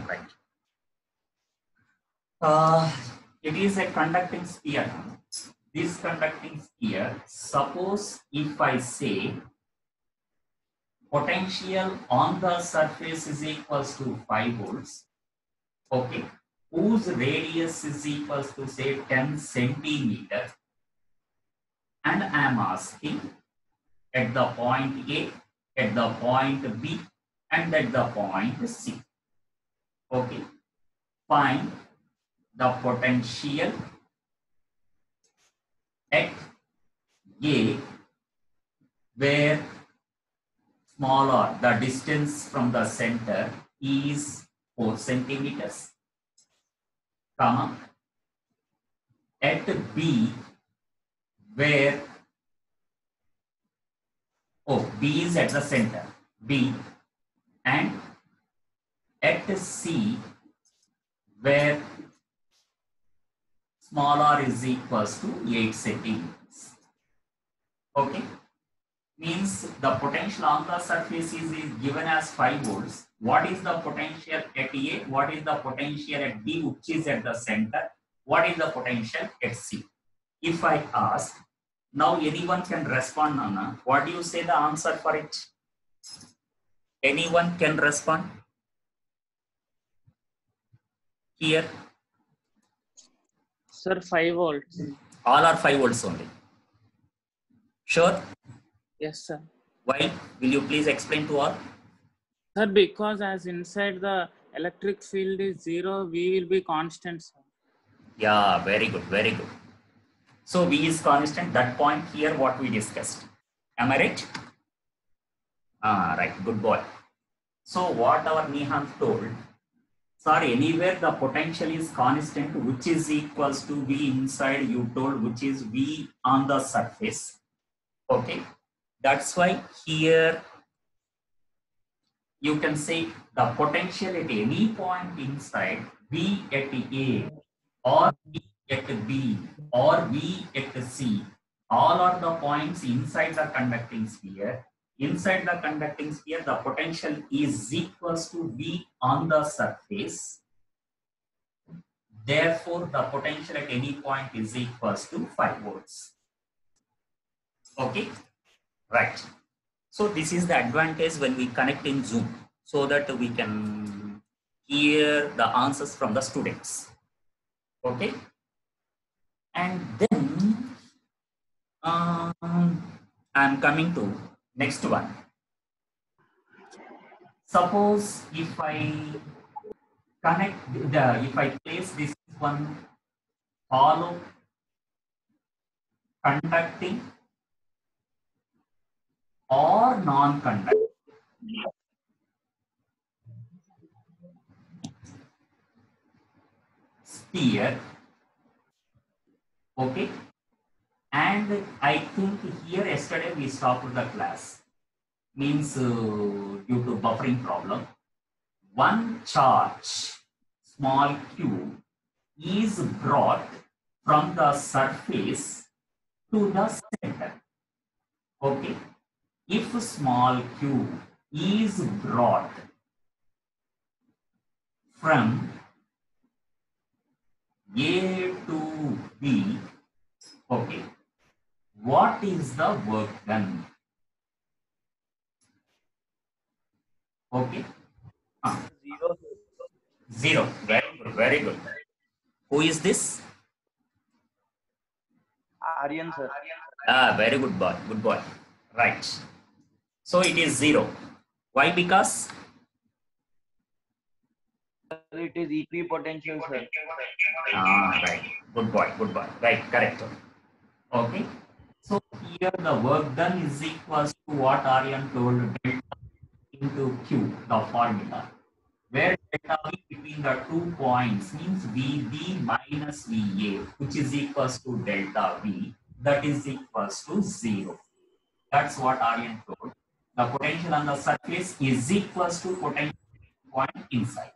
right. It is a conducting sphere. This conducting sphere, suppose if I say potential on the surface is equals to 5 volts, okay, whose radius is equals to say 10 centimeter, and I am asking at the point A, at the point B, and at the point C. Okay, find the potential at A where smaller the distance from the center is 4 centimeters, comma, at B where B is at the center, B, and at C where small r is equals to 8 centimeters. Okay, means the potential on the surface is given as 5 volts. What is the potential at A? What is the potential at B, which is at the center? What is the potential at C? If I ask, now anyone can respond, Nana. What do you say the answer for it? Anyone can respond? Here? Sir, 5 volts. All are 5 volts only. Sure? Yes, sir. Why? Will you please explain to all? Sir, because as inside the electric field is 0, V will be constant, sir. Yeah, very good, very good. So V is constant, that point here what we discussed. Am I right? Right, good boy. So what our Nihan told, sorry, anywhere the potential is constant, which is equals to V inside, you told, which is V on the surface. Okay, that's why here you can say the potential at any point inside, V at A or V at B or V at C, all are the points inside the conducting sphere. Inside the conducting sphere, the potential is equals to V on the surface. Therefore, the potential at any point is equals to 5 volts. Okay, right. So this is the advantage when we connect in Zoom, so that we can hear the answers from the students. Okay, and then I'm coming to next one. Suppose if I if I place this one hollow conducting or non-conducting sphere, okay, and I think here yesterday we stopped the class, means due to buffering problem, one charge small q is brought from the surface to the center. Okay, if small q is brought from A to B, okay, what is the work done? Okay, zero. Very good, very good. Who is this? Aryan, sir. Very good boy, good boy. Right. So it is 0. Why? Because It is equipotential, sir. right. Good boy, good boy. Right, correct. Okay. So here the work done is equals to what Aryan told, delta into Q, the formula, where delta V between the 2 points means VB minus VA, which is equals to delta V, that is equals to 0. That's what Aryan told. The potential on the surface is equals to potential point inside.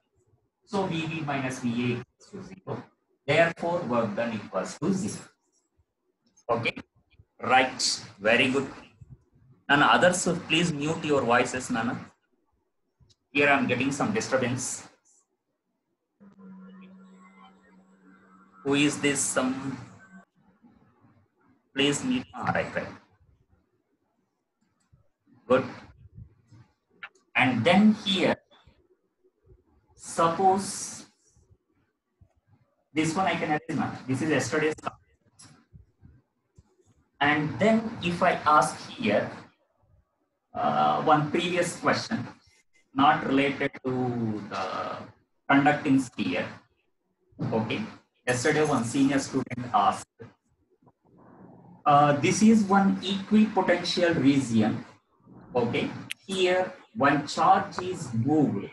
So VB minus VA equals to 0. Therefore, work done equals to 0. Okay, right. Very good. Nana, others, please mute your voices, Nana. Here I am getting some disturbance. Who is this? Some please meet. Right, right. Good. And then here, suppose this one I can arrange now. This is yesterday's. And then if I ask here one previous question, not related to the conducting sphere. Okay. Yesterday one senior student asked, this is one equipotential region. Okay. Here one charge is moved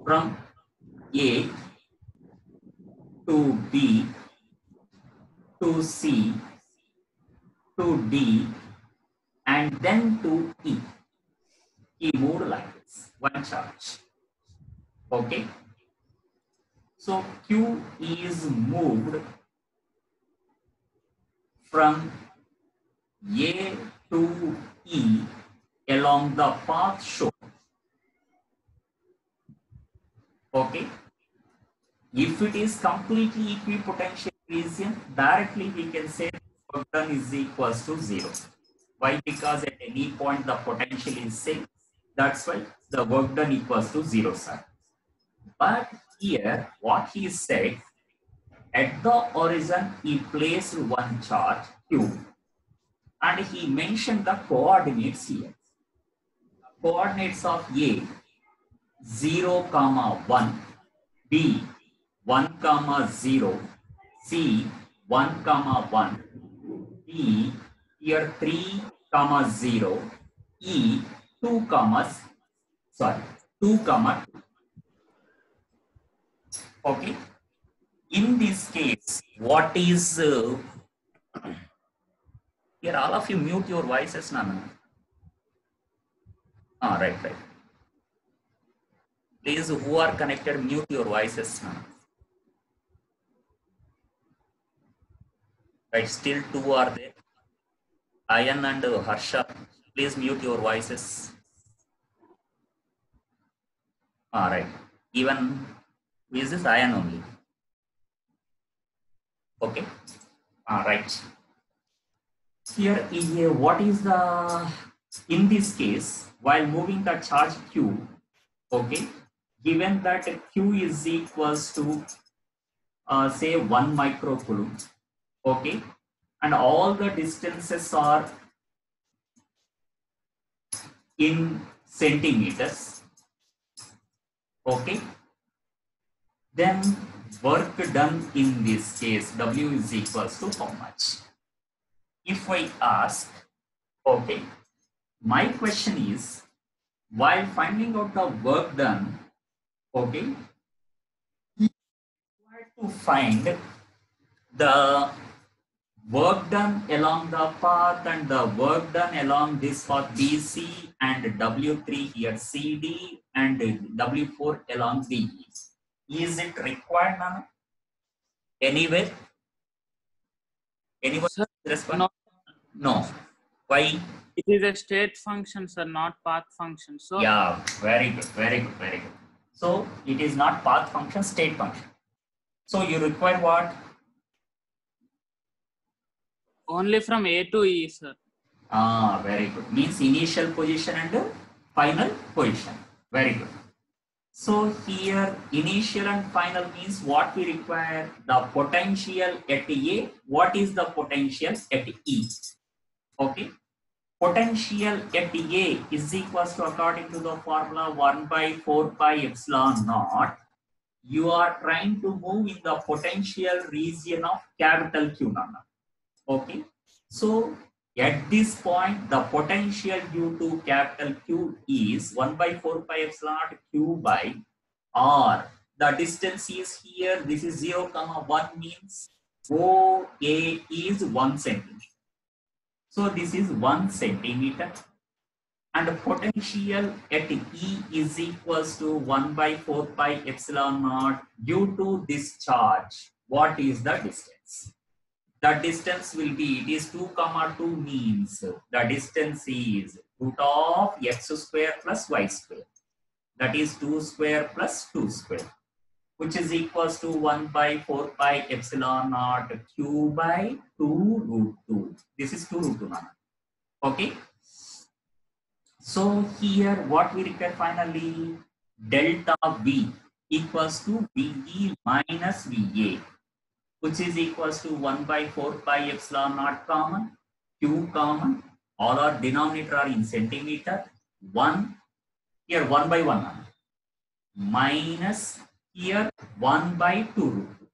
from A to B to C to D and then to E. He moved like this, one charge. Okay. So Q is moved from A to E along the path shown. Okay. If it is completely equipotential region, directly we can say work done is equals to 0. Why? Because at any point the potential is same. That's why the work done equals to 0, sir. But here, what he said, at the origin, he placed one charge Q, and he mentioned the coordinates here. Coordinates of A, 0, 1, B, 1, 0, C, 1, 1, D, here 3, 0, E, 2, 2, 2. Okay. In this case, what is here? All of you mute your voices, Nana. Right. Please, who are connected, mute your voices, Nana. Right, still 2 are there. Ayan and Harsha, please mute your voices. Right. Even who is this? Ayan only. Okay. Right. Here, what is the, in this case, while moving the charge Q, okay, given that Q is equals to say 1 microcoulomb, okay, and all the distances are in centimeters, okay, then work done in this case, W is equals to how much? If I ask, okay, my question is, while finding out the work done, okay, you have to find the work done along the path and the work done along this path BC and W3 here CD and W4 along DE. Is it required now? Anywhere? Anyone respond? No. Why? It is a state function, sir, not path function. So yeah, very good. So it is not path function, state function. So you require what? only from A to E, sir. Very good. Means initial position and final position. Very good. So here initial and final means what we require? The potential at A. What is the potential at E? Okay. Potential at A is equals to, according to the formula, 1 by 4 pi epsilon naught. You are trying to move in the potential region of capital Q naught. Okay. So at this point, the potential due to capital Q is 1 by 4 pi epsilon naught Q by R. The distance is here. This is 0, 1 means OA is 1 centimeter. So this is 1 centimeter. And the potential at E is equals to 1 by 4 pi epsilon naught due to this charge. What is the distance? The distance will be, it is 2, 2 means the distance is root of x square plus y square. That is 2 square plus 2 square. which is equals to 1 by 4 pi epsilon naught q by 2 root 2. This is 2 root 2 now. Okay. So here what we require finally, delta V equals to VE minus VA, which is equals to 1 by 4 pi epsilon naught common, Q common, all our denominator are in centimeter, 1, here 1 by 1, minus here 1 by 2 root 2.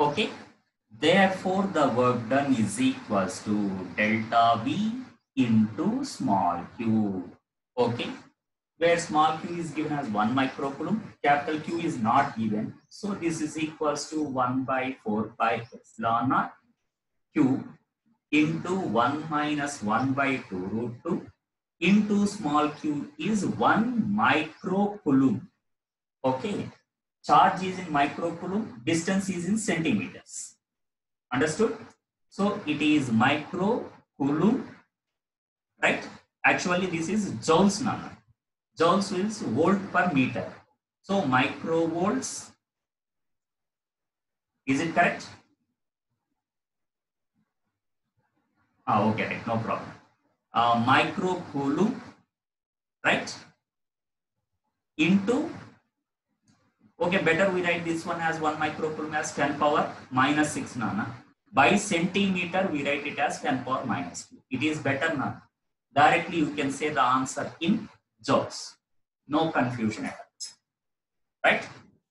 Okay. Therefore, the work done is equals to delta V into small q. Okay. Where small q is given as 1 microcoulomb, capital Q is not given. So this is equals to 1 by 4 pi epsilon naught q into 1 minus 1 by 2 root 2 into small q is 1 microcoulomb. Okay. Charge is in microcoulomb, distance is in centimeters. Understood? So it is microcoulomb, right? Actually, this is joules now. Joules is volt per meter. So microvolts, is it correct? Okay, right, no problem. Microcoulomb, right? Into, okay, better we write this one as 1 microcoulomb as 10 power minus 6 nana. By centimeter, we write it as 10 power minus 2. It is better now. Directly you can say the answer in joules. No confusion at all. Right?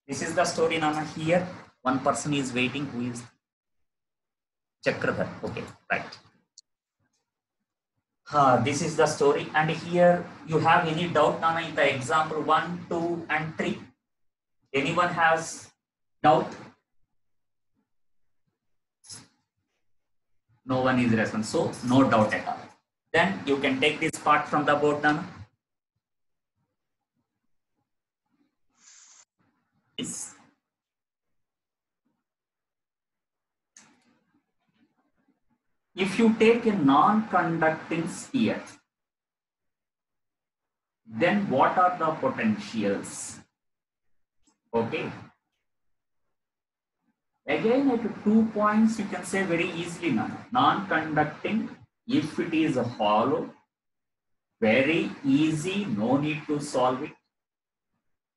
This is the story Nana. Here one person is waiting, who is Chakradhar. Okay, right. This is the story, and here you have any doubt Nana in the example 1, 2 and 3? Anyone has doubt? No one is responding, so no doubt at all. Then you can take this part from the board Nana. Yes. If you take a non-conducting sphere, then what are the potentials? Okay. Again, at 2 points, you can say very easily now. Non-conducting, if it is hollow, very easy, no need to solve it.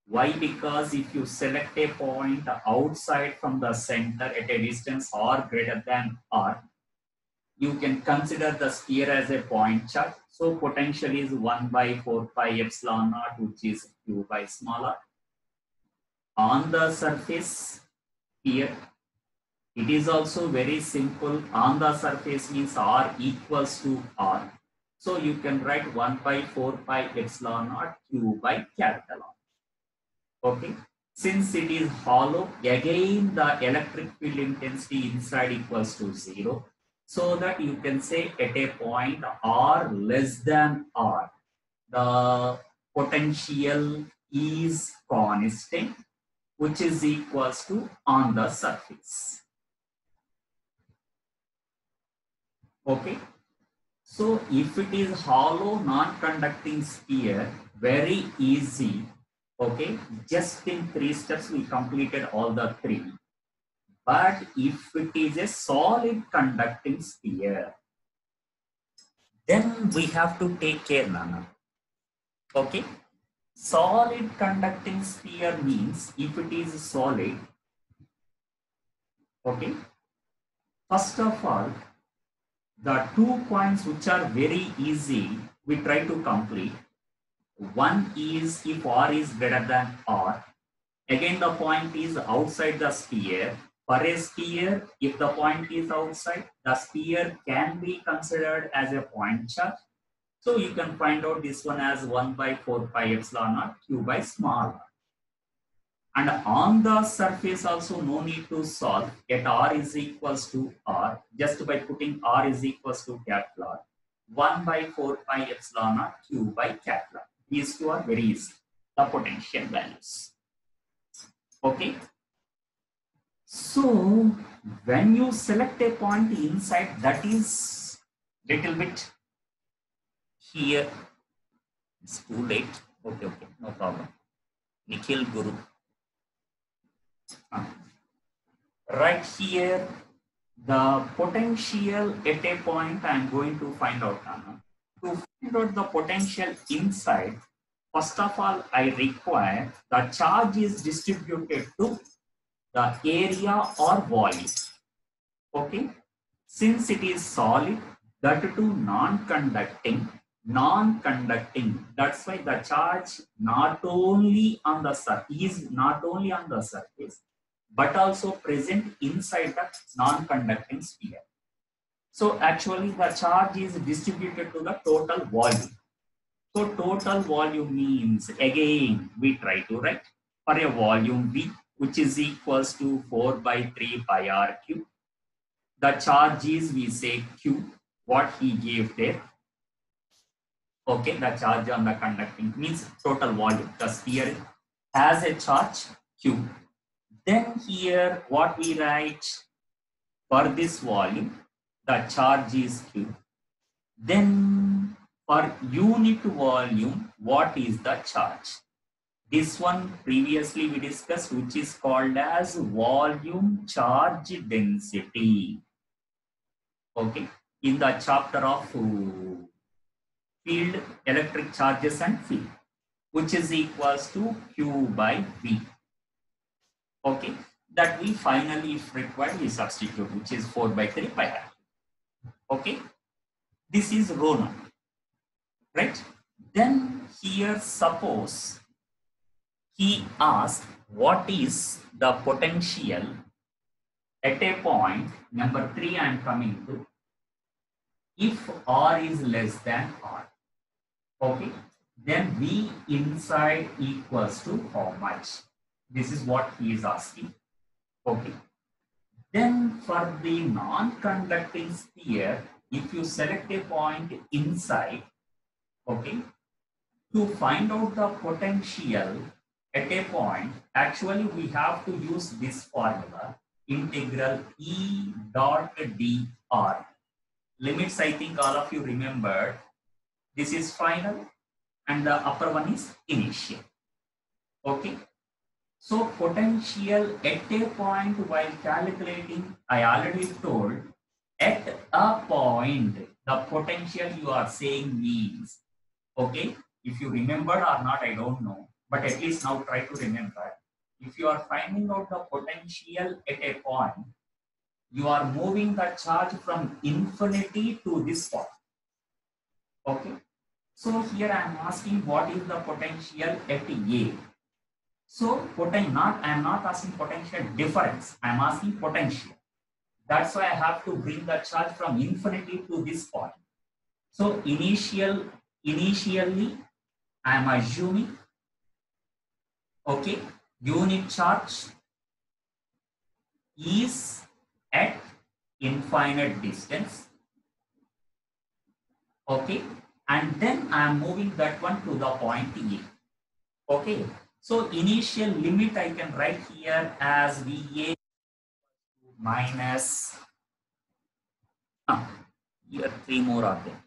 Why? Because if you select a point outside from the center at a distance r greater than r, you can consider the sphere as a point charge. So potential is 1 by 4 pi epsilon naught, which is q by small r. On the surface here, it is also very simple. On the surface means r equals to r. So you can write 1 by 4 pi epsilon naught q by capital R. Okay. Since it is hollow, again the electric field intensity inside equals to 0. So that you can say at a point r less than r, the potential is constant, which is equals to on the surface. Okay. So if it is hollow non-conducting sphere, very easy. Okay. Just in 3 steps we completed all the 3. But if it is a solid conducting sphere, then we have to take care, Nana. Okay. Solid conducting sphere means if it is solid, okay, first of all, the 2 points which are very easy, we try to complete. One is if r is greater than r. Again, the point is outside the sphere. For a sphere, if the point is outside, the sphere can be considered as a point charge. So you can find out this one as 1 by 4 pi epsilon naught q by small r. And on the surface also no need to solve. At r is equals to r, just by putting r is equals to capital R. 1 by 4 pi epsilon naught q by capital R. These two are very easy, the potential values. Okay. So when you select a point inside, that is little bit here. It's too late. Okay, no problem. Nikhil Guru. Right here, the potential at a point I'm going to find out, Anna. To find out the potential inside, first of all, I require the charge is distributed to the area or volume. Okay. Since it is solid, that too non-conducting, that's why the charge not only on the surface, but also present inside the non-conducting sphere. So actually the charge is distributed to the total volume. So total volume means, again we try to write for a volume V, which is equals to 4 by 3 pi r cube. The charge is, we say Q, what he gave there. Okay, the charge on the conducting means total volume. The sphere has a charge Q. Then here what we write for this volume, the charge is Q. Then for unit volume, what is the charge? This one previously we discussed, which is called as volume charge density. Okay, in the chapter of field, electric charges and field, which is equals to Q by V. Okay, that we finally, if required, we substitute, which is 4 by 3 pi r. Okay, this is rho naught, right? Then here, suppose he asked what is the potential at a point number 3 I am coming to, if R is less than R. Okay, then V inside equals to how much? This is what he is asking. Okay, then for the non-conducting sphere, if you select a point inside, okay, to find out the potential at a point, actually we have to use this formula, integral E dot dr. Limits, I think all of you remembered. This is final and the upper one is initial. Okay. So potential at a point while calculating, I already told, at a point, the potential you are saying means, okay, if you remember or not, I don't know, but at least now try to remember. If you are finding out the potential at a point, you are moving the charge from infinity to this point. Okay. So here I am asking what is the potential at A. So I am not asking potential difference. I am asking potential. That's why I have to bring the charge from infinity to this point. So initially I am assuming, okay, unit charge is at infinite distance. Okay, and then I am moving that one to the point A. Okay, so initial limit I can write here as VA minus, here 3 more are there.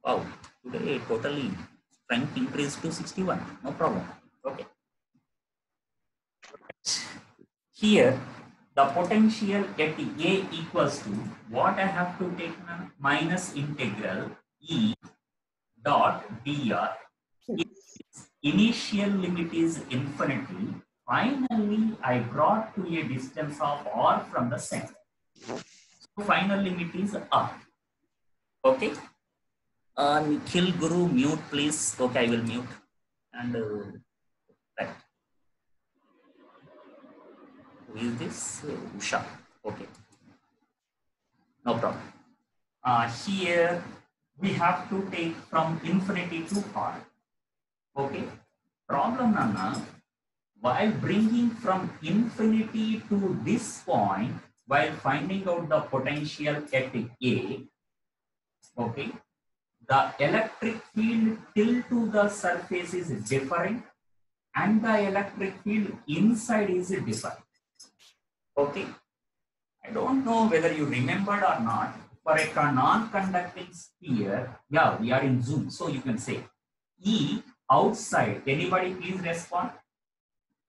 Wow, today totally strength increased to 61, no problem. Okay. Here, the potential at A equals to what I have to take now? Minus integral E dot dr. Initial limit is infinity. Finally, I brought to a distance of R from the center. So final limit is R. Okay. Nikhil Guru, mute please. Okay, I will mute. And right. Who is this? Usha. Okay. No problem. Here we have to take from infinity to R. Okay. Problem, Nana, while bringing from infinity to this point, while finding out the potential at A, okay, the electric field till to the surface is different and the electric field inside is different. Okay. I don't know whether you remembered or not. for a non-conducting sphere, yeah, we are in Zoom, so you can say E outside. Anybody please respond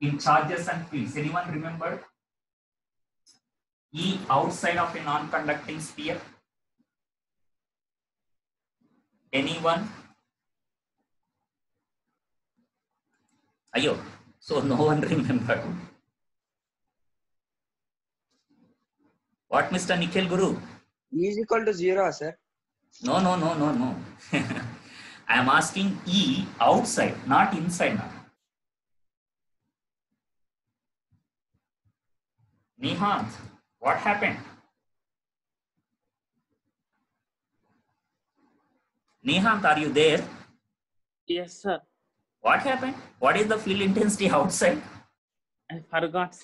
in charges and fields. Anyone remember? E outside of a non-conducting sphere. Anyone? Ayo, so no one remembered. What, Mr. Nikhil Guru? E is equal to 0, sir. No. I am asking E outside, not inside now. Nihant, what happened? Nihant, are you there? Yes, sir. What happened? What is the field intensity outside? I forgot.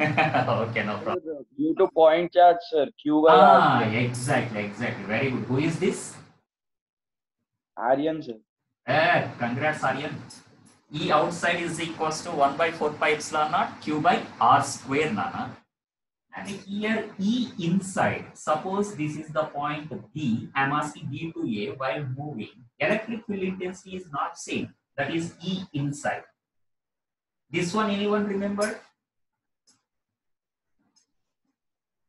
Okay, no problem. Due to point charge, sir. Q by Ah, R. exactly. Very good. Who is this? Aryan, sir. Congrats, Aryan. E outside is equals to 1 by 4 pi epsilon naught Q by R square, Nana. And here E inside, suppose this is the point B, I am asking B to A while moving. Electric field intensity is not same. That is E inside. This one, anyone remember?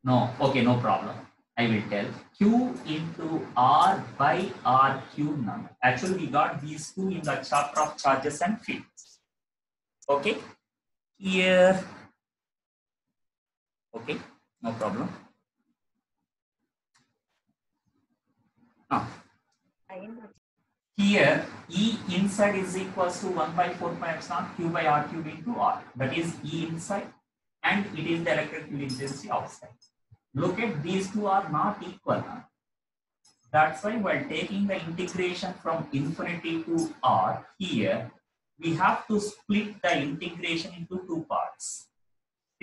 No. Okay, no problem. I will tell. Q into R by R cube number. Actually, we got these two in the chapter of charges and fields. Okay. Here. Okay, no problem. Now, here E inside is equals to 1 by 4 pi epsilon Q by R cube into R. That is E inside, and it is the electric field intensity outside. Look at these two are not equal. That's why while taking the integration from infinity to R, here we have to split the integration into two parts.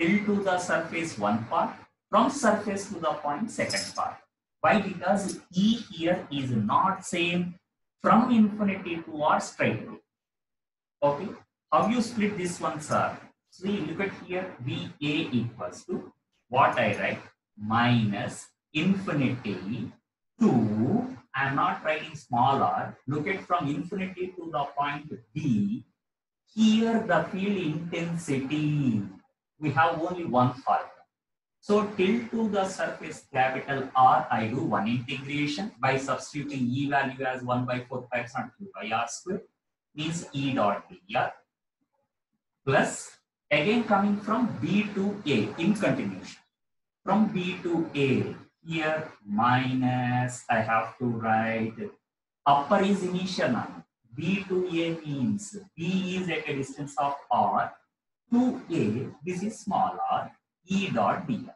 Till to the surface one part, from surface to the point second part. Why? Because E here is not same from infinity to R straight away. Okay, how you split this one, sir? See, look at here, VA equals to what I write, minus infinity to, I am not writing small r, look at from infinity to the point D, here the field intensity, we have only one formula. So till to the surface capital R, I do one integration by substituting E value as 1 by 4 pi epsilon Q by R square, means E dot dr, plus again coming from B to A in continuation. From B to A, here minus, I have to write, upper is initial number. B to A means B is at a distance of R. To A, this is small r, E dot dr.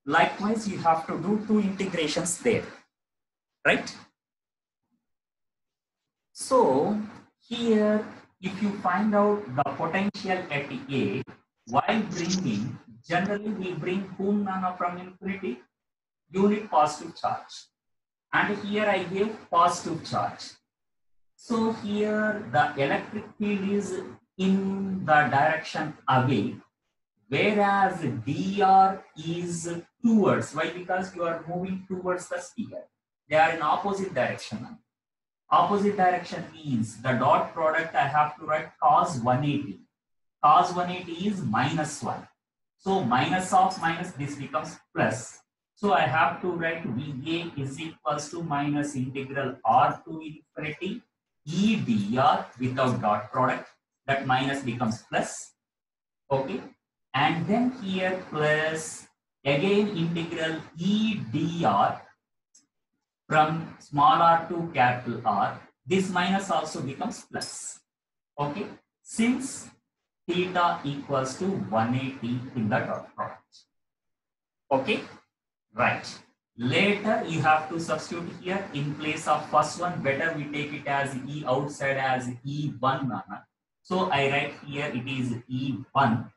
Likewise, you have to do two integrations there, right? So here, if you find out the potential at A, while bringing, generally we bring whom, Nana, from infinity? Unit positive charge. And here I give positive charge. So here the electric field is in the direction away, whereas dr is towards. Why? Because you are moving towards the sphere. They are in opposite direction. Opposite direction means the dot product I have to write cos 180. Cos 180 is minus 1. So minus of minus, this becomes plus. So I have to write VA is equals to minus integral R to infinity E dr without dot product. That minus becomes plus. Okay. And then here plus again integral E dr from small r to capital R. This minus also becomes plus. Okay. Since theta equals to 180 in the dot product. Okay. Right. Later you have to substitute here in place of first one. Better we take it as E outside as E1. So I write here it is E1.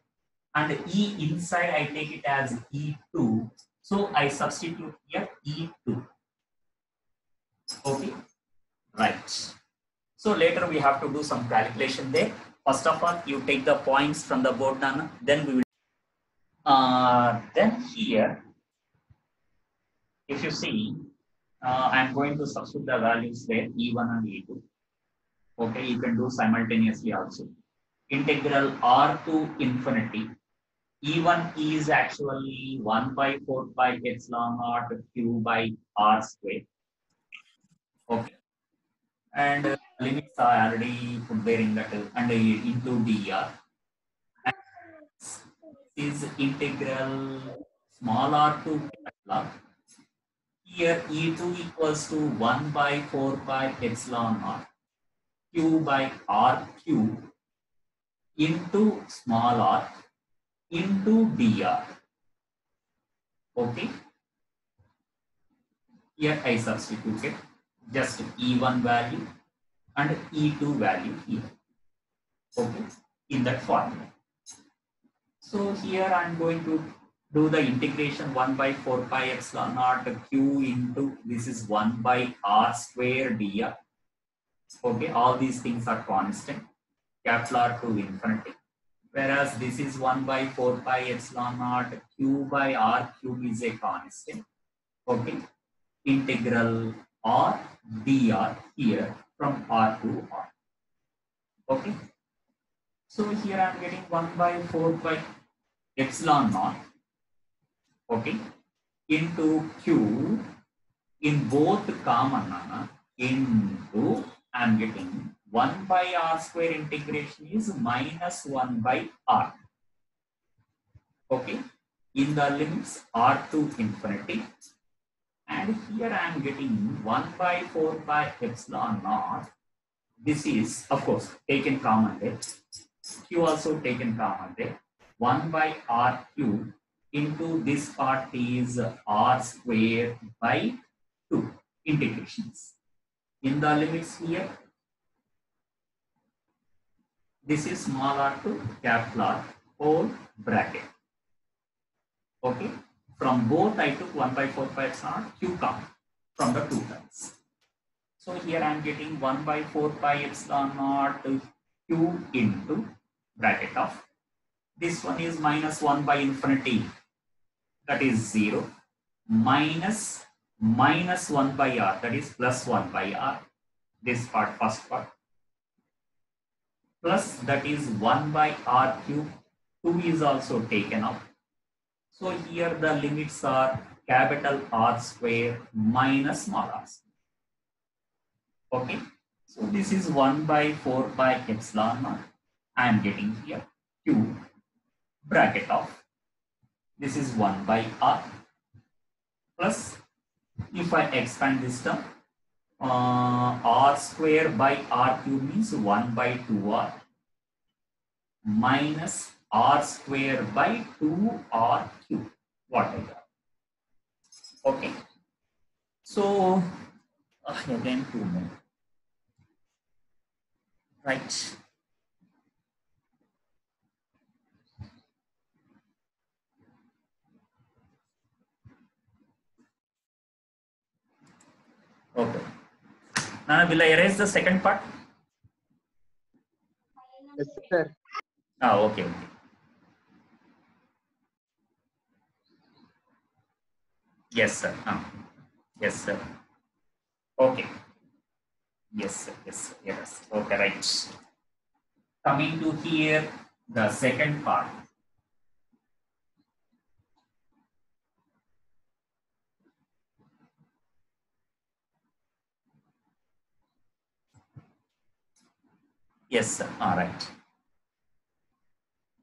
And E inside I take it as E2. So I substitute here E2. Okay. Right. So later we have to do some calculation there. First of all, you take the points from the board, Nana. Then we will. Then here. if you see, I'm going to substitute the values there, E1 and E2. Okay, you can do simultaneously also. Integral R to infinity. E1 is actually 1 by 4 pi epsilon naught Q by R square. Okay. And limits are already put there in that and into dr. And this is integral small r to capital R. Here E2 equals to 1 by 4 pi epsilon naught Q by R cube into small r into dr. Okay. Here I substituted just E1 value and E2 value here. Okay, in that formula. So here I'm going to do the integration 1 by 4 pi epsilon naught Q into this is 1 by R square dr. Okay, all these things are constant, capital R to infinity. Whereas this is 1 by 4 pi epsilon naught Q by R cube is a constant. Okay, integral R dr here from R to R. Okay. So here I am getting 1 by 4 pi epsilon naught, okay, into Q in both common into I am getting 1 by R square integration is minus 1 by R. Okay, in the limits R to infinity, and here I am getting 1 by 4 pi epsilon naught. This is of course taken common there. Q also taken common there. 1 by R cube into this part is R square by 2 integrations. In the limits here, this is small r to capital R whole bracket. Okay, from both I took 1 by 4 pi epsilon Q common from the two terms. So here I am getting 1 by 4 pi epsilon naught Q into bracket of this one is minus 1 by infinity, that is 0, minus 1 by R, that is plus 1 by R, this part, first part, plus that is 1 by R cube, 2 is also taken out. So here the limits are capital R square minus small r square. Okay, so this is 1 by 4 pi epsilon naught. I am getting here Q bracket of this is 1 by R plus if I expand this term R square by R cube means 1 by 2R minus R square by 2R cube, whatever. Okay, so again 2 more, right? Okay. Now will I erase the second part? Yes, sir. Okay. Yes, sir. Yes, sir. Okay. Yes, sir. Yes. Okay, right. Coming to here, the second part. Yes, sir. All right.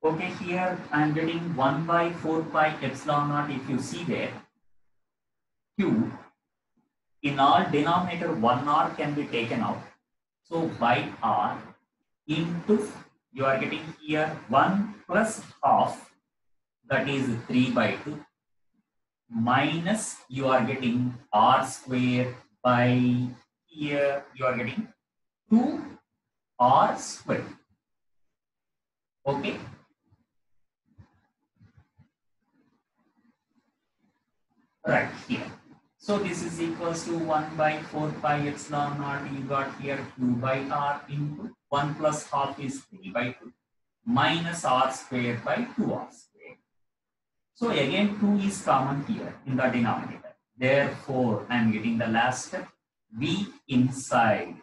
Okay, here I am getting 1 by 4 pi epsilon naught. If you see there, Q in all denominator 1 R can be taken out. So by R into you are getting here 1 plus half, that is 3 by 2 minus you are getting R square by here you are getting 2 R square. Okay. Right here. So this is equals to 1 by 4 pi epsilon naught. You got here Q by R into 1 plus half is 3 by 2 minus R square by 2R square. So again 2 is common here in the denominator. Therefore, I am getting the last step. V inside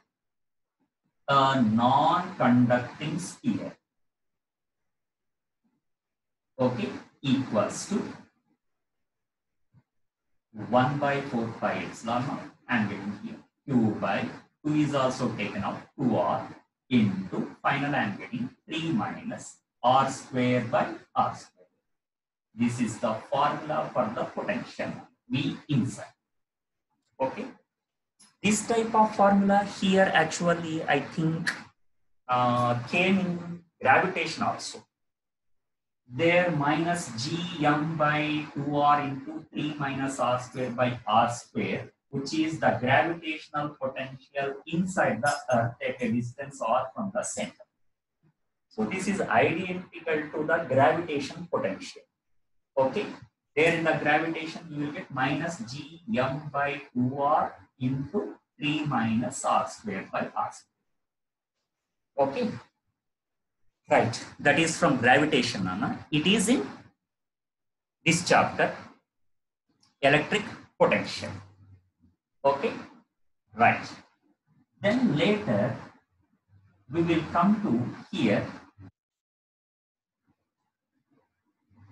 a non-conducting sphere, okay, equals to 1 by 4 pi epsilon naught. I am getting here Q by 2 is also taken out, 2R into final I am getting 3 minus R square by R square. This is the formula for the potential V inside. Okay. This type of formula here actually I think came in gravitation also. There minus Gm by 2R into 3 minus R square by R square, which is the gravitational potential inside the Earth at a distance R from the center. So this is identical to the gravitation potential. Okay. There in the gravitation you will get minus Gm by 2R into 3 minus R square by R square. Okay. Right. That is from gravitation, Anna. It is in this chapter, electric potential. Okay. Right. Then later we will come to here.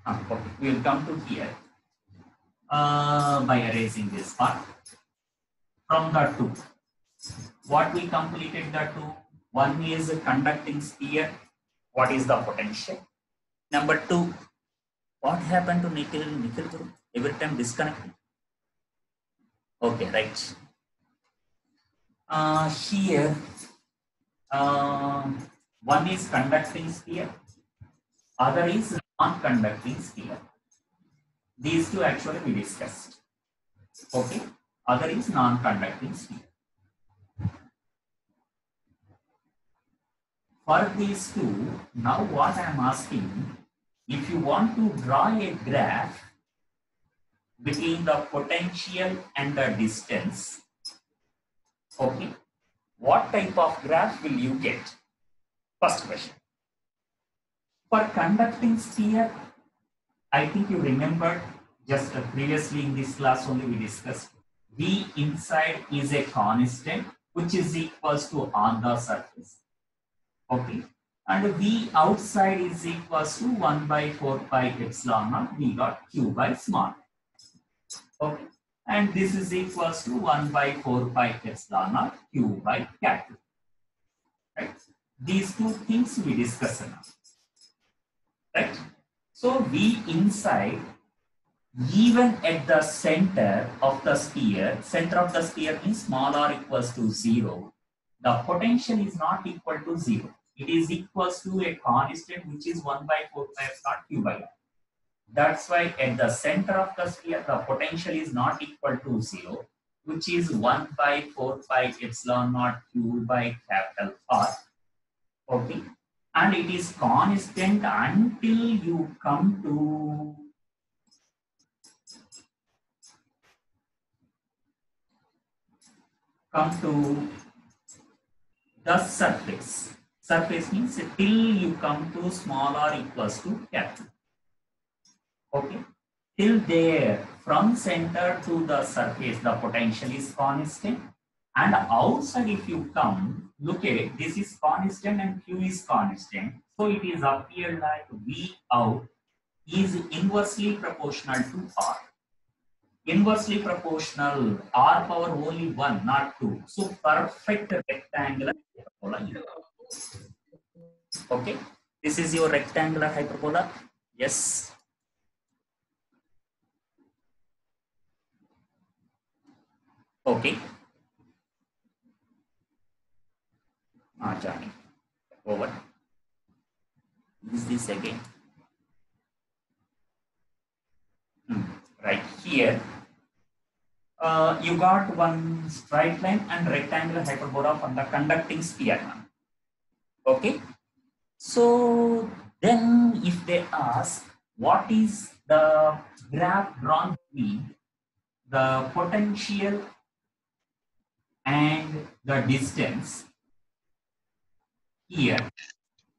Okay. We will come to here by erasing this part. From the two, what we completed the two. One is a conducting sphere. What is the potential? Number two, what happened to nickel group? Every time disconnected. Okay, right. Here, one is conducting sphere, other is non-conducting sphere. These two actually we discussed. Okay, other is non-conducting sphere. For these two, now what I am asking, if you want to draw a graph between the potential and the distance, okay, what type of graph will you get? First question. For conducting sphere, I think you remembered just previously in this class only we discussed V inside is a constant which is equals to on the surface. Okay, and V outside is equals to 1 by 4 pi epsilon naught. We got Q by small. Okay, and this is equals to 1 by 4 pi epsilon naught Q by capital. Right? These two things we discussed now. Right? So V inside, even at the center of the sphere means small r equals to 0. The potential is not equal to 0. It is equals to a constant which is 1 by 4 pi epsilon Q by R. That's why at the center of the sphere, the potential is not equal to 0, which is 1 by 4 pi epsilon naught Q by capital R. Okay. And it is constant until you come to the surface. Surface means till you come to small r equals to capital. Okay. Till there, from center to the surface, the potential is constant. And outside, if you come, look at it, this is constant and Q is constant. So it is appeared like V out is inversely proportional to R. Inversely proportional, R power only 1, not 2. So perfect rectangular hyperbola. Okay, this is your rectangular hyperbola. Yes. Okay. Johnny. Over. Is this again? Right here. You got one straight line and rectangular hyperbola from the conducting sphere. Okay. So then if they ask what is the graph drawn between the potential and the distance here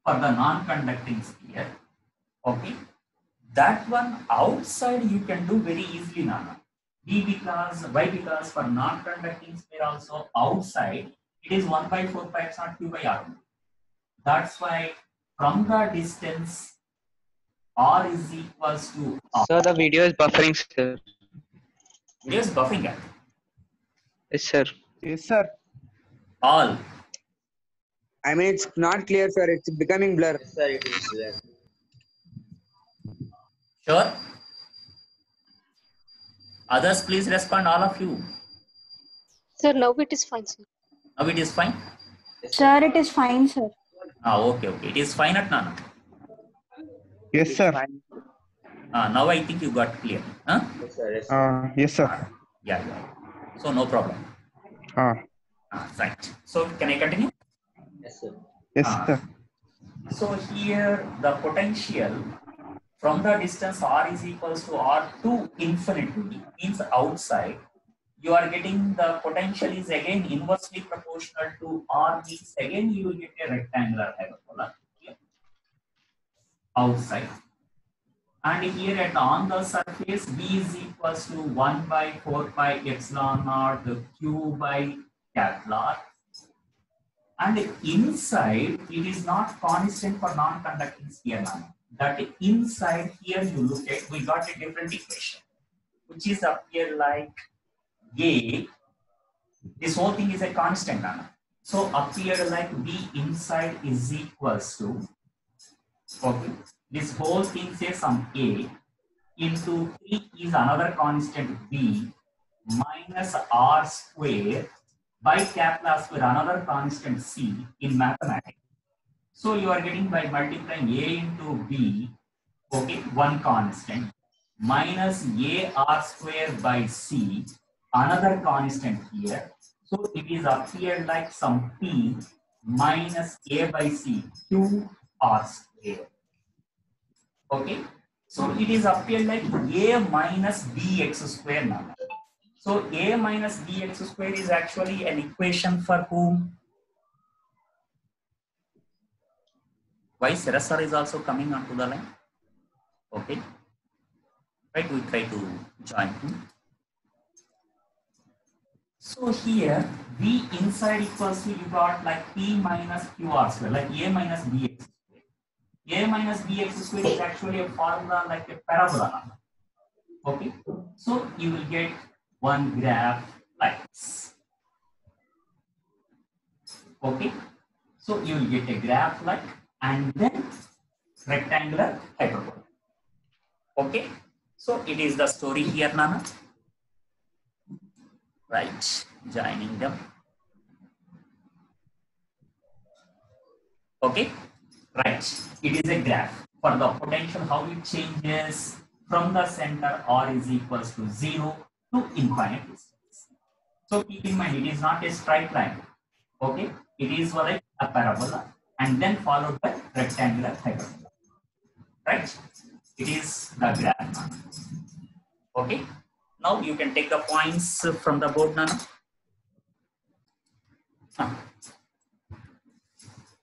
for the non-conducting sphere, okay, that one outside you can do very easily, Nana. B because why? Because for non-conducting sphere also outside it is 1 by 4 pi epsilon Q by R. That's why from the distance R is equals to R. Sir, the video is buffering, sir. It is buffering at Yes, sir. Yes, sir. all. I mean, it's not clear, sir. It's becoming blur. Yes, sir, it is there. Sure. Others, please respond. All of you. Sir, now it is fine, sir. Now it is fine. Yes, Sir, it is fine, sir. Okay, okay. It is fine at Nana. Yes, sir. Now I think you got clear. Huh? Yes, sir. Yes, sir. Yes, sir. Yeah. So no problem. Right. So can I continue? Yes, sir. Yes, sir. So here the potential from the distance R is equals to R to infinity means outside. You are getting the potential is again inversely proportional to R means again you will get a rectangular hyperbola here outside. And here at on the surface B is equals to 1 by 4 pi epsilon naught Q by capital R. And inside it is not constant for non-conducting sphere now. That inside here you look at, we got a different equation which is up here like A. This whole thing is a constant now. So up here like B inside is equals to, okay, this whole thing says some A into 3 is another constant B minus R square by capital R square another constant C in mathematics. So you are getting by multiplying A into B, okay, one constant minus AR square by C, another constant here. So it is up here like some P minus A by C, Q R square. Okay. So it is up here like A minus BX square now. So A minus BX square is actually an equation for whom? Why Sarasar is also coming onto the line? Okay. Right, we try to join him. So here V inside equals to you got like P minus QR square, like A minus BX square. A minus BX square is actually a formula like a parabola. Okay. So you will get one graph like this. Okay. So you will get a graph like and then rectangular hyperbola. Okay. So it is the story here, Nana. Right. Joining them. Okay. Right. It is a graph for the potential how it changes from the center R is equals to 0 to infinite distance. So keep in mind it is not a straight line. Okay. It is like a parabola and then followed by rectangular hyperbola. Right. It is the graph. Okay. Now you can take the points from the board, Nana.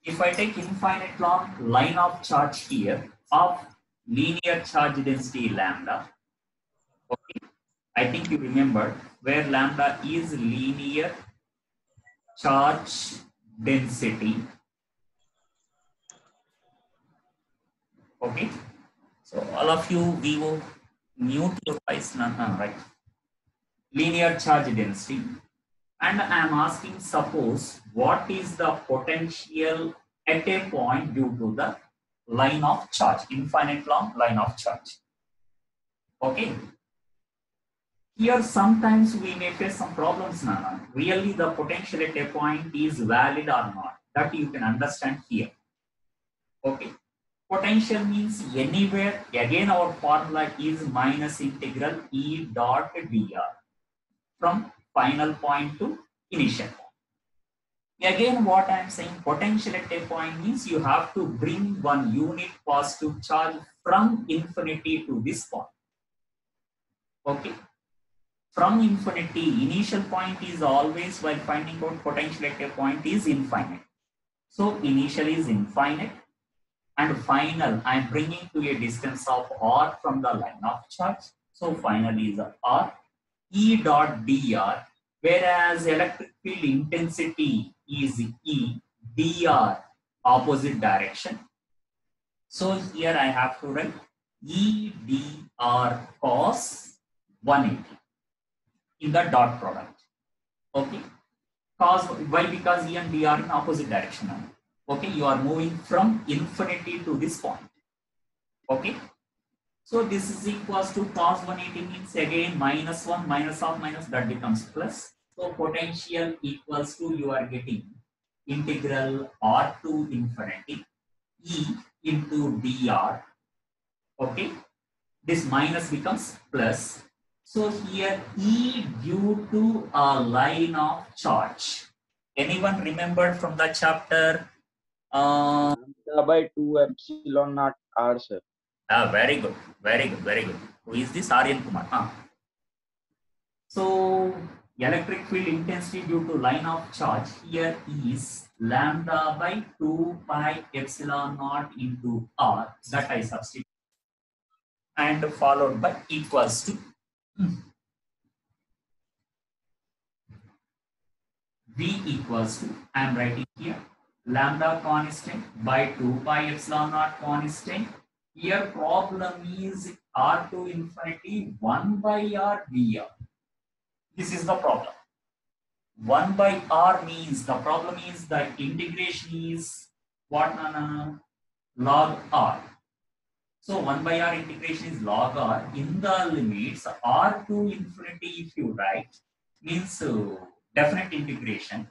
If I take infinite long line of charge here of linear charge density lambda, okay, I think you remember where lambda is linear charge density. Okay, so all of you, we will mute your voice, right? Linear charge density. And I am asking, suppose, what is the potential at a point due to the line of charge, infinite long line of charge? Okay. Here, sometimes we may face some problems, Nana. Really, the potential at a point is valid or not. That you can understand here. Okay. Potential means anywhere. Again, our formula is minus integral E dot dr from final point to initial point. Again, what I am saying, potential at a point means you have to bring one unit positive charge from infinity to this point. Okay. From infinity, initial point is always, while finding out potential at a point, is infinite. So initial is infinite and final I am bringing to a distance of R from the line of charge. So final is R. E dot dr, whereas electric field intensity is E, dr opposite direction. So here I have to write E dr cos 180 in the dot product. Okay. Cos, why? Because E and D are in opposite direction now. Okay, you are moving from infinity to this point. Okay, so this is equals to cos 180 means again minus 1 minus of minus, that becomes plus. So potential equals to, you are getting integral r to infinity E into dr. Okay, this minus becomes plus. So here E due to a line of charge. Anyone remembered from the chapter? Lambda by 2 epsilon naught r, sir. Very good, very good, very good. Who is this? Aryan Kumar. So electric field intensity due to line of charge here is lambda by 2 pi epsilon naught into r, that I substitute, and followed by equals to V equals to, I am writing here, lambda constant by 2 pi epsilon naught constant. Here problem is r to infinity 1 by r dr. This is the problem. 1 by r means, the problem is that integration is what, log r. So 1 by r integration is log r. In the limits r to infinity, if you write, means definite integration,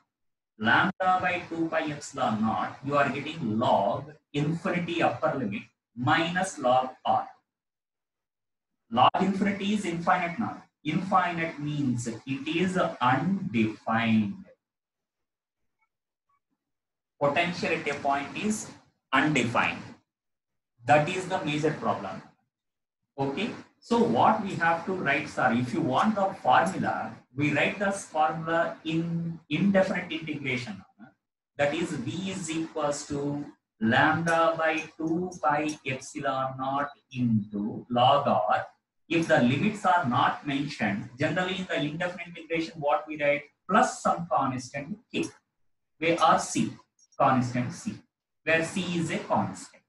lambda by 2 pi epsilon naught, you are getting log infinity upper limit minus log r. Log infinity is infinite now. Infinite means it is undefined. Potential at a point is undefined. That is the major problem. Okay. So what we have to write, sir, if you want the formula, we write this formula in indefinite integration. That is V is equals to lambda by 2 pi epsilon naught into log r. If the limits are not mentioned, generally in the indefinite integration, what we write, plus some constant k, where r c, constant c, where c is a constant.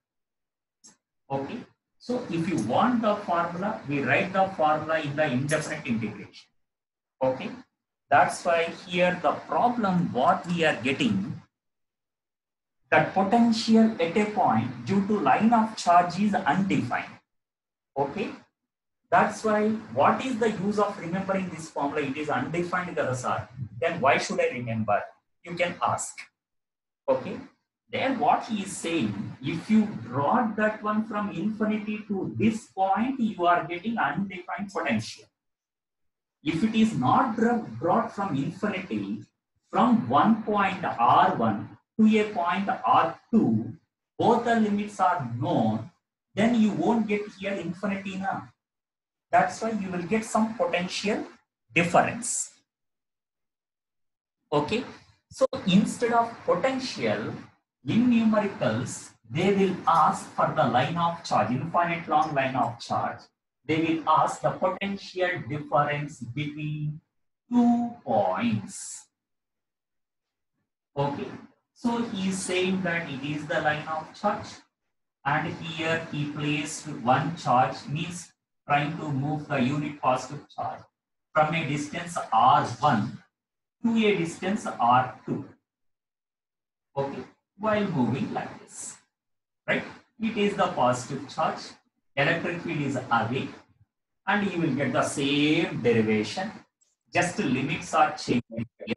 Okay. So if you want the formula, we write the formula in the indefinite integration. Okay. That's why here the problem what we are getting, that potential at a point due to line of charge is undefined. Okay. That's why what is the use of remembering this formula? It is undefined, sir. Then why should I remember? You can ask. Okay. Then what he is saying, if you brought that one from infinity to this point, you are getting undefined potential. If it is not brought from infinity, from one point R1 to a point R2, both the limits are known, then you won't get here infinity now. That's why you will get some potential difference. Okay. So instead of potential, in numericals, they will ask for the line of charge, infinite long line of charge. They will ask the potential difference between 2 points. Okay. So he is saying that it is the line of charge. And here he placed one charge, means trying to move the unit positive charge from a distance R1 to a distance R2. Okay. While moving like this, right? It is the positive charge, electric field is away, and you will get the same derivation. Just limits are changing here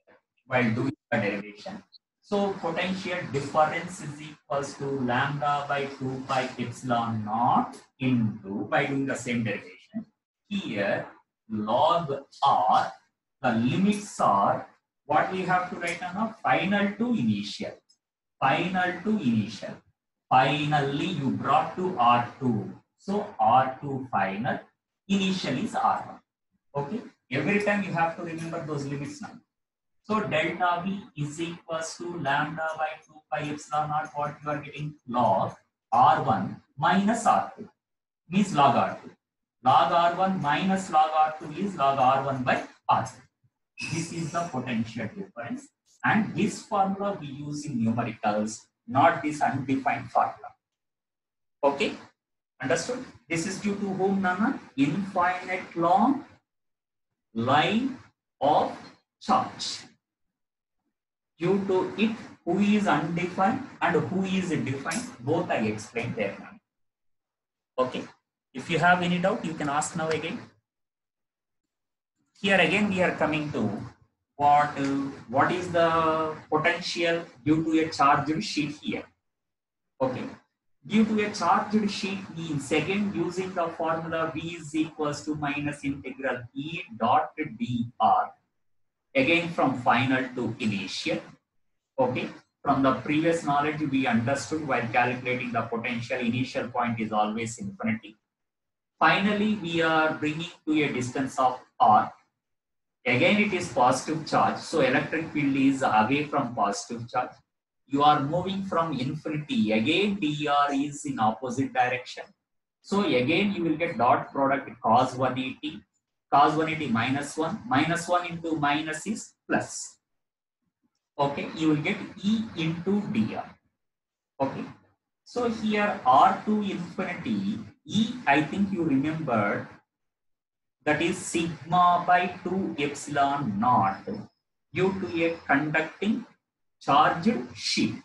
while doing the derivation. So potential difference is equals to lambda by 2 pi epsilon naught into, by doing the same derivation, here log r, the limits are what we have to write now, final to initial. Final to initial. Finally, you brought to R2. So R2 final. Initial is R1. Okay. Every time you have to remember those limits now. So delta V is equals to lambda by 2 pi epsilon naught. What you are getting, log R1 minus R2 means log R2. Log R1 minus log R2 is log R1 by R2. This is the potential difference. And this formula we use in numericals, not this undefined formula. Okay? Understood? This is due to whom, Nana? Infinite long line of charge. Due to it, who is undefined and who is defined, both I explained there now. Okay? If you have any doubt, you can ask now again. Here again we are coming to what is the potential due to a charged sheet here. Okay. Due to a charged sheet means again using the formula V is equals to minus integral E dot dr. Again from final to initial. Okay. From the previous knowledge we understood while calculating the potential, initial point is always infinity. Finally we are bringing to a distance of R. Again it is positive charge. So electric field is away from positive charge. You are moving from infinity. Again dr is in opposite direction. So again you will get dot product cos 180. Cos 180 minus 1. Minus 1 into minus is plus. Okay. You will get E into dr. Okay. So here R2 infinity. E, I think you remember, that is sigma by 2 epsilon naught due to a conducting charged sheet.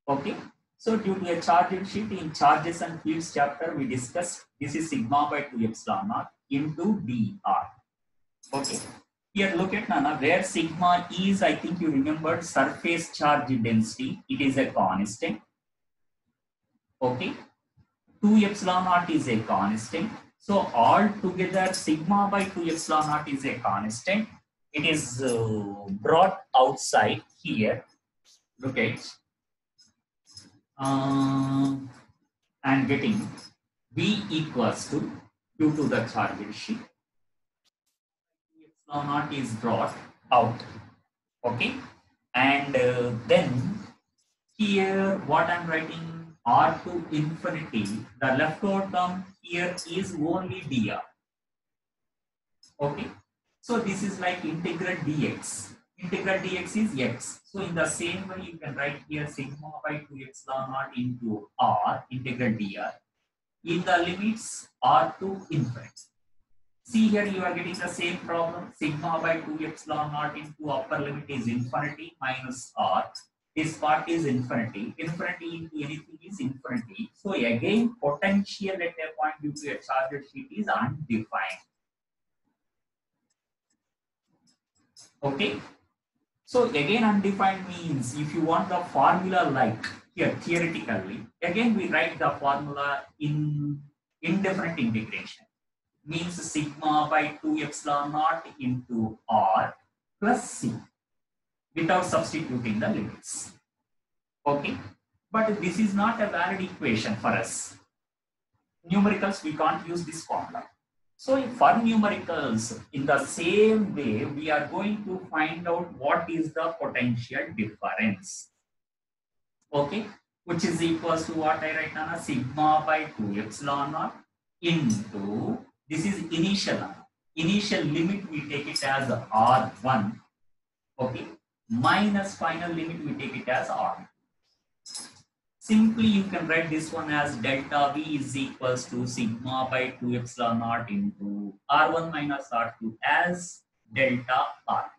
Okay. So due to a charged sheet in charges and fields chapter we discussed, this is sigma by 2 epsilon naught into dr. Okay. Here look at Nana, where sigma is, I think you remembered, surface charge density. It is a constant. Okay. 2 epsilon naught is a constant. So all together sigma by 2 epsilon naught is a constant. It is brought outside here. Look at and getting V equals to, due to the charged sheet, 2 epsilon naught is brought out. Okay. And then here what I'm writing, R2 infinity, the leftover term here is only dr. Okay. So this is like integral dx. Integral dx is x. So in the same way you can write here sigma by 2 epsilon naught into r integral dr in the limits r to infinite. See here you are getting the same problem. Sigma by 2 epsilon naught into upper limit is infinity minus r. This part is infinity. Infinity into anything is infinity. So again potential at a point due to a charged sheet is undefined. Okay. So again undefined means if you want the formula like here theoretically, again we write the formula in indefinite integration. Means sigma by 2 epsilon naught into r plus c without substituting the limits. Okay. But this is not a valid equation for us. Numericals we can't use this formula. So for numericals, in the same way, we are going to find out what is the potential difference. Okay, which is equals to what I write now, sigma by 2 epsilon naught into, this is initial. Initial limit we take it as R1. Okay, minus final limit we take it as R2. Simply you can write this one as delta V is equals to sigma by 2 epsilon naught into R1 minus R2 as delta R.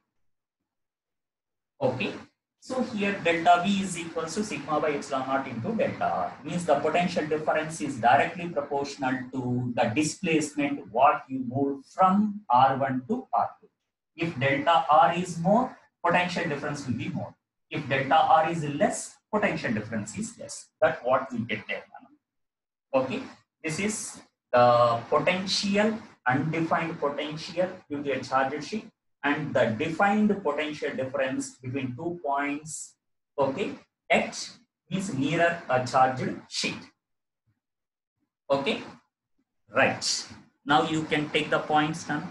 Okay. So here delta V is equals to sigma by epsilon naught into delta R. Means the potential difference is directly proportional to the displacement what you move from R1 to R2. If delta R is more, potential difference will be more. If delta R is less, potential difference is less. That's what we get there. Okay, this is the potential, undefined potential due to a charged sheet, and the defined potential difference between 2 points. Okay, H is nearer a charged sheet. Okay, right. Now you can take the points now.